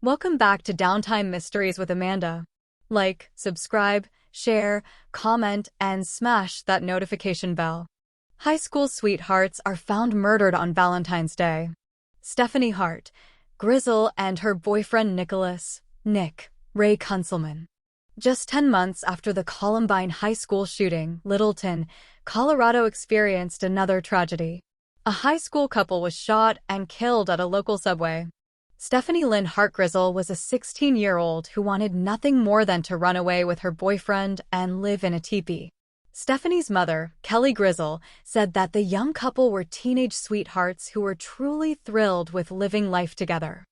Welcome back to Downtime Mysteries with Amanda. Like, subscribe, share, comment, and smash that notification bell. High school sweethearts are found murdered on Valentine's Day. Stephanie Hart, Grizzle, and her boyfriend Nick Ray Kunzelman. Just 10 months after the Columbine High School shooting, Littleton, Colorado experienced another tragedy. A high school couple was shot and killed at a local subway. Stephanie Lynn Hart Grizzle was a 16-year-old who wanted nothing more than to run away with her boyfriend and live in a teepee. Stephanie's mother, Kelly Grizzle, said that the young couple were teenage sweethearts who were truly thrilled with living life together.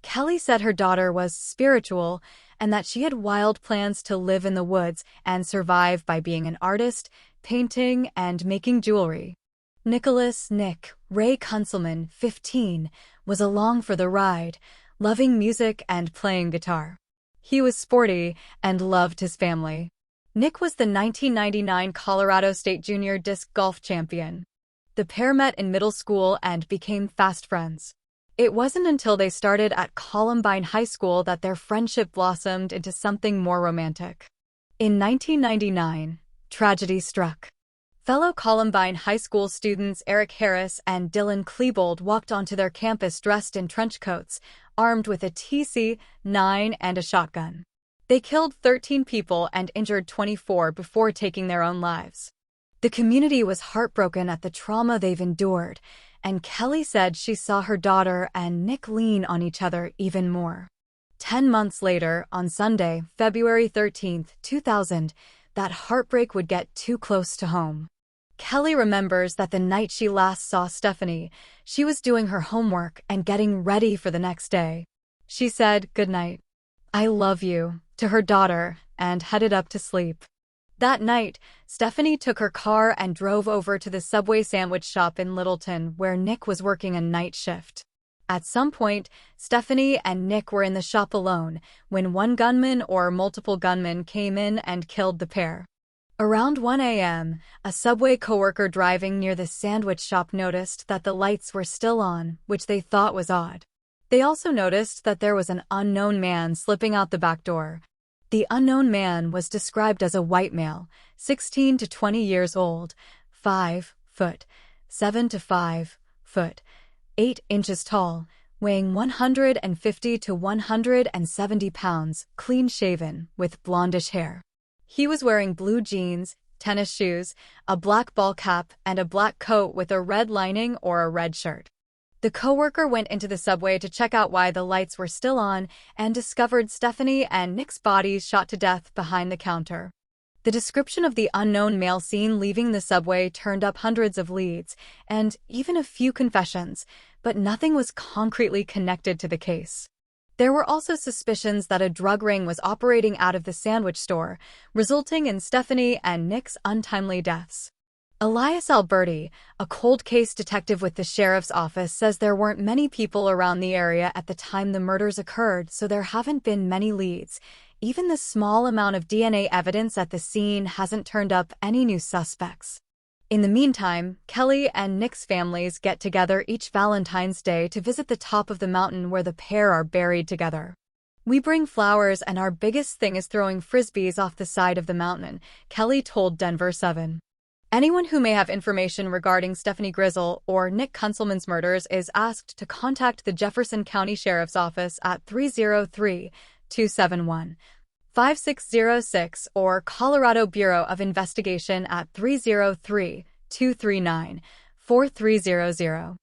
Kelly said her daughter was spiritual and that she had wild plans to live in the woods and survive by being an artist, painting, and making jewelry. Nick Ray Kunzelman, 15, was along for the ride, loving music and playing guitar. He was sporty and loved his family. Nick was the 1999 Colorado State Junior Disc Golf champion. The pair met in middle school and became fast friends. It wasn't until they started at Columbine High School that their friendship blossomed into something more romantic. In 1999, tragedy struck. Fellow Columbine High School students Eric Harris and Dylan Klebold walked onto their campus dressed in trench coats, armed with a TC-9 and a shotgun. They killed 13 people and injured 24 before taking their own lives. The community was heartbroken at the trauma they've endured, and Kelly said she saw her daughter and Nick lean on each other even more. 10 months later, on Sunday, February 13, 2000, that heartbreak would get too close to home. Kelly remembers that the night she last saw Stephanie, she was doing her homework and getting ready for the next day. She said, "Good night. I love you," to her daughter and headed up to sleep. That night, Stephanie took her car and drove over to the Subway sandwich shop in Littleton where Nick was working a night shift. At some point, Stephanie and Nick were in the shop alone when one gunman or multiple gunmen came in and killed the pair. Around 1 a.m., a Subway coworker driving near the sandwich shop noticed that the lights were still on, which they thought was odd. They also noticed that there was an unknown man slipping out the back door. The unknown man was described as a white male, 16 to 20 years old, 5 foot, 7 to 5 foot, 8 inches tall, weighing 150 to 170 pounds, clean-shaven, with blondish hair. He was wearing blue jeans, tennis shoes, a black ball cap, and a black coat with a red lining or a red shirt. The coworker went into the Subway to check out why the lights were still on and discovered Stephanie and Nick's bodies shot to death behind the counter. The description of the unknown male seen leaving the Subway turned up hundreds of leads and even a few confessions, but nothing was concretely connected to the case. There were also suspicions that a drug ring was operating out of the sandwich store, resulting in Stephanie and Nick's untimely deaths. Elias Alberti, a cold case detective with the sheriff's office, says there weren't many people around the area at the time the murders occurred, so there haven't been many leads. Even the small amount of DNA evidence at the scene hasn't turned up any new suspects. In the meantime, Kelly and Nick's families get together each Valentine's Day to visit the top of the mountain where the pair are buried together. "We bring flowers and our biggest thing is throwing frisbees off the side of the mountain," Kelly told Denver 7. Anyone who may have information regarding Stephanie Grizzle or Nick Kunzelman's murders is asked to contact the Jefferson County Sheriff's Office at 303-271-5606 or Colorado Bureau of Investigation at 303-239-4300.